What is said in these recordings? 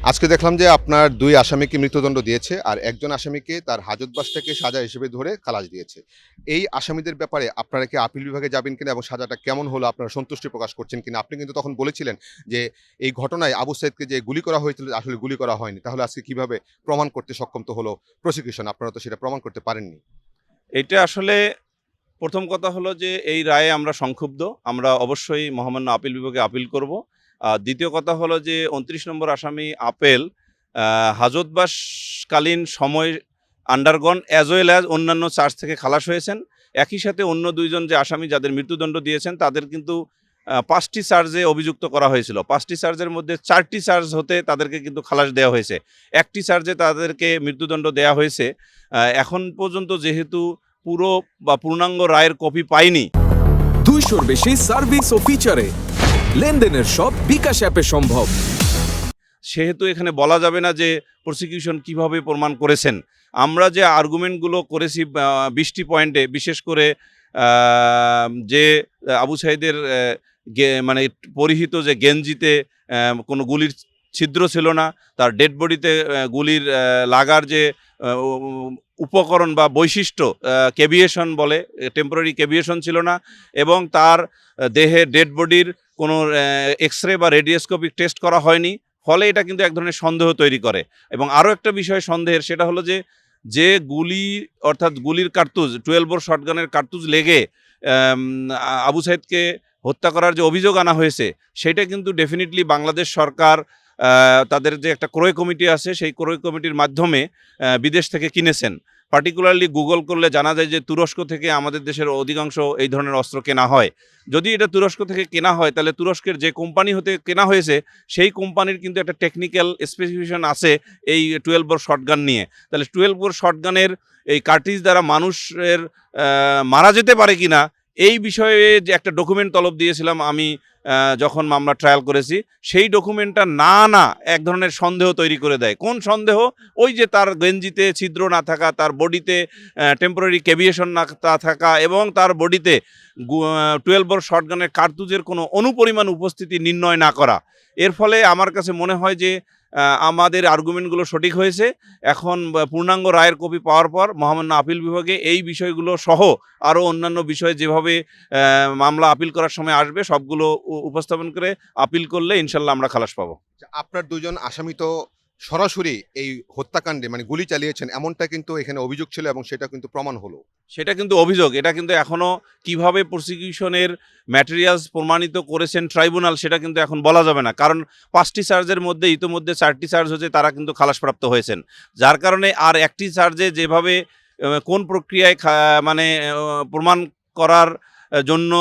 আজকে দেখলাম যে আপনার ২ আসামিকে মৃত্যুদণ্ড দিয়েছে আর একজন আসামিকে তার হাজতবাস থেকে সাজা হিসেবে ধরে খালাস দিয়েছে। এই আসামিদের ব্যাপারে আপনারা কি আপিল বিভাগে যাবেন কিনা এবং সাজাটা কেমন হলো আপনারা সন্তুষ্টি প্রকাশ করছেন কিনা? আপনি কিন্তু তখন বলেছিলেন যে এই ঘটনায় আবু সাঈদকে যে গুলি করা হয়েছিল আসলে গুলি করা হয়নি। তাহলে আজকে কিভাবে প্রমাণ করতে সক্ষম তো হলো প্রসিকিউশন? আপনারা তো সেটা প্রমাণ করতে পারেননি। এটা আসলে প্রথম কথা হলো যে এই রায়ে আমরা সংক্ষুব্ধ। আমরা অবশ্যই মহামান্য আপিল বিভাগে আপিল করব। দ্বিতীয় কথা হলো যে ২৯ নম্বর আসামি আপেল হাজতবাসকালীন সময় আন্ডারগন অ্যাজ ওয়েল অ্যাজ অন্যান্য চার্জ থেকে খালাস হয়েছেন। একই সাথে অন্য ২ জন যে আসামি যাদের মৃত্যুদণ্ড দিয়েছেন তাদের কিন্তু ৫টি চার্জে অভিযুক্ত করা হয়েছিল। ৫টি চার্জের মধ্যে ৪টি চার্জ হতে তাদেরকে কিন্তু খালাস দেওয়া হয়েছে। একটি চার্জে তাদেরকে মৃত্যুদণ্ড দেওয়া হয়েছে। এখন পর্যন্ত যেহেতু পুরো বা পূর্ণাঙ্গ রায়ের কপি পাইনি, 200-র বেশি সার্ভিস ও ফিচারে লেনদেনের সব বিকাশ অ্যাপে সম্ভব। সেহেতু এখানে বলা যাবে না যে প্রসিকিউশন কিভাবে প্রমাণ করেছেন। আমরা যে আর্গুমেন্টগুলো করেছি ২০টি পয়েন্টে, বিশেষ করে যে আবু সাঈদের মানে পরিহিত যে গেঞ্জিতে কোনো গুলির ছিদ্র ছিল না, তার ডেড বডিতে গুলির লাগার যে উপকরণ বা বৈশিষ্ট্য, ক্যাভিয়েশন বলে, টেম্পোরারি ক্যাভিয়েশন ছিল না, এবং তার দেহে ডেড বডির কোনো এক্সরে বা রেডিওস্কোপিক টেস্ট করা হয়নি। ফলে এটা কিন্তু এক ধরনের সন্দেহ তৈরি করে। এবং আরও একটা বিষয় সন্দেহের, সেটা হলো যে গুলি অর্থাৎ গুলির কার্তুজ 12 বোর শটগানের কার্তুজ লেগে আবু সাঈদকে হত্যা করার যে অভিযোগ আনা হয়েছে, সেটা কিন্তু ডেফিনেটলি বাংলাদেশ সরকার তাদের যে একটা ক্রয় কমিটি আছে, সেই ক্রয় কমিটির মাধ্যমে বিদেশ থেকে কিনেছেন। পার্টিকুলারলি গুগল করলে জানা যায় যে তুরস্ক থেকে আমাদের দেশের অধিকাংশ এই ধরনের অস্ত্র কেনা হয়। যদি এটা তুরস্ক থেকে কেনা হয়, তাহলে তুরস্কের যে কোম্পানি হতে কেনা হয়েছে সেই কোম্পানির কিন্তু একটা টেকনিক্যাল স্পেসিফিকেশন আছে এই 12 বোর শটগান নিয়ে। তাহলে 12 বোর শটগানের এই কার্টিজ দ্বারা মানুষের মারা যেতে পারে কিনা, এই বিষয়ে যে একটা ডকুমেন্ট তলব দিয়েছিলাম আমি যখন মামলা ট্রায়াল করেছি, সেই ডকুমেন্টটা না এক ধরনের সন্দেহ তৈরি করে দেয়। কোন সন্দেহ? ওই যে তার গেঞ্জিতে ছিদ্র না থাকা, তার বডিতে টেম্পোরারি ক্যাভিয়েশন না থাকা, এবং তার বডিতে 12 বোর শটগানের কার্তুজের কোনো অনুপরিমাণ উপস্থিতি নির্ণয় না করা। এর ফলে আমার কাছে মনে হয় যে আমাদের আর্গুমেন্টগুলো সঠিক হয়েছে। এখন পূর্ণাঙ্গ রায়ের কপি পাওয়ার পর মহামান্য আপিল বিভাগে এই বিষয়গুলো সহ আরও অন্যান্য বিষয়ে যেভাবে মামলা আপিল করার সময় আসবে, সবগুলো উপস্থাপন করে আপিল করলে ইনশাল্লাহ আমরা খালাস পাবো। আপনার ২ জন আসামি তো সরাসরি এই হত্যাকাণ্ডে মানে গুলি চালিয়েছেন এমনটা কিন্তু এখানে অভিযোগ ছিল এবং সেটা কিন্তু প্রমাণ হলো। সেটা কিন্তু অভিযোগ। এটা কিন্তু এখনও কিভাবে প্রসিকিউশনের ম্যাটেরিয়ালস প্রমাণিত করেছেন ট্রাইব্যুনাল, সেটা কিন্তু এখন বলা যাবে না। কারণ 5টি চার্জের মধ্যে ইতিমধ্যে 4টি চার্জ হচ্ছে, তারা কিন্তু খালাসপ্রাপ্ত হয়েছেন। যার কারণে আর একটি চার্জে যেভাবে কোন প্রক্রিয়ায় মানে প্রমাণ করার জন্য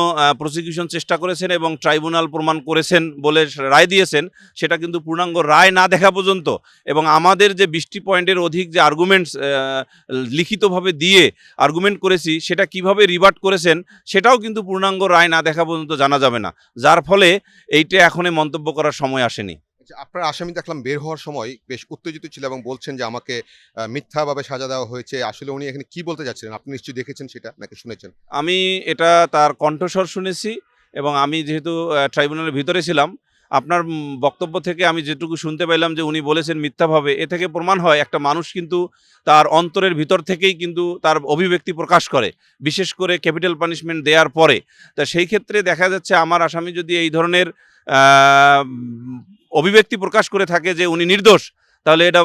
প্রসিকিউশন চেষ্টা করেছেন এবং ট্রাইব্যুনাল প্রমাণ করেছেন বলে রায় দিয়েছেন, সেটা কিন্তু পূর্ণাঙ্গ রায় না দেখা পর্যন্ত, এবং আমাদের যে 20টি পয়েন্টের অধিক যে আর্গুমেন্টস লিখিতভাবে দিয়ে আর্গুমেন্ট করেছি, সেটা কিভাবে রিভার্ট করেছেন সেটাও কিন্তু পূর্ণাঙ্গ রায় না দেখা পর্যন্ত জানা যাবে না। যার ফলে এইটা এখনই মন্তব্য করার সময় আসেনি। আপনার আসামি দেখলাম বের হওয়ার সময় বেশ উত্তেজিত ছিল এবং বলছেন যে আমাকে মিথ্যাভাবে সাজা দেওয়া হয়েছে। আসলে উনি এখানে কি বলতে চাচ্ছিলেন? আপনি নিশ্চয়ই দেখেছেন সেটা নাকি শুনেছেন? আমি এটা তার কণ্ঠস্বর শুনেছি, এবং আমি যেহেতু ট্রাইব্যুনালের ভিতরে ছিলাম, আপনার বক্তব্য থেকে আমি যেটুকু শুনতে পাইলাম যে উনি বলেছেন মিথ্যাভাবে, এ থেকে প্রমাণ হয় একটা মানুষ কিন্তু তার অন্তরের ভিতর থেকেই কিন্তু তার অভিব্যক্তি প্রকাশ করে, বিশেষ করে ক্যাপিটাল পানিশমেন্ট দেওয়ার পরে। তা সেই ক্ষেত্রে দেখা যাচ্ছে আমার আসামি যদি এই ধরনের অভিব্যক্তি প্রকাশ করে থাকে যে উনি নির্দোষ, তাহলে এটা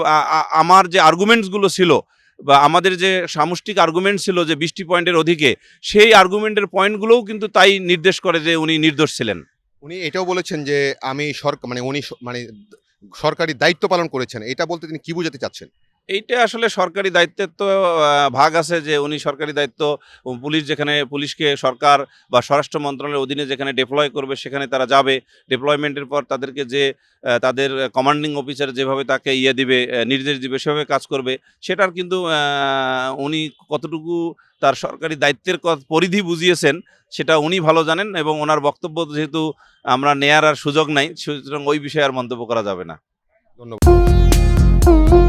আমার যে আর্গুমেন্টসগুলো ছিল বা আমাদের যে সামষ্টিক আর্গুমেন্ট ছিল যে 20টি পয়েন্টের অধিকে, সেই আর্গুমেন্টের পয়েন্টগুলোও কিন্তু তাই নির্দেশ করে যে উনি নির্দোষ ছিলেন। উনি এটাও বলেছেন যে আমি মানে উনি মানে সরকারি দায়িত্ব পালন করেছেন। এটা বলতে তিনি কি বোঝাতে চাচ্ছেন? এইটা আসলে সরকারি দায়িত্বের তো ভাগ আছে, যে উনি সরকারি দায়িত্ব, পুলিশ যেখানে, পুলিশকে সরকার বা স্বরাষ্ট্র মন্ত্রণালয়ের অধীনে যেখানে ডেপ্লয় করবে সেখানে তারা যাবে। ডেপ্লয়মেন্টের পর তাদেরকে যে তাদের কমান্ডিং অফিসার যেভাবে তাকে দিবে, নির্দেশ দিবে, সেভাবে কাজ করবে। সেটার কিন্তু উনি কতটুকু তার সরকারি দায়িত্বের পরিধি বুঝিয়েছেন সেটা উনি ভালো জানেন, এবং ওনার বক্তব্য যেহেতু আমরা নেয়ার আর সুযোগ নাই, সুতরাং ওই বিষয়ে আর মন্তব্য করা যাবে না। ধন্যবাদ।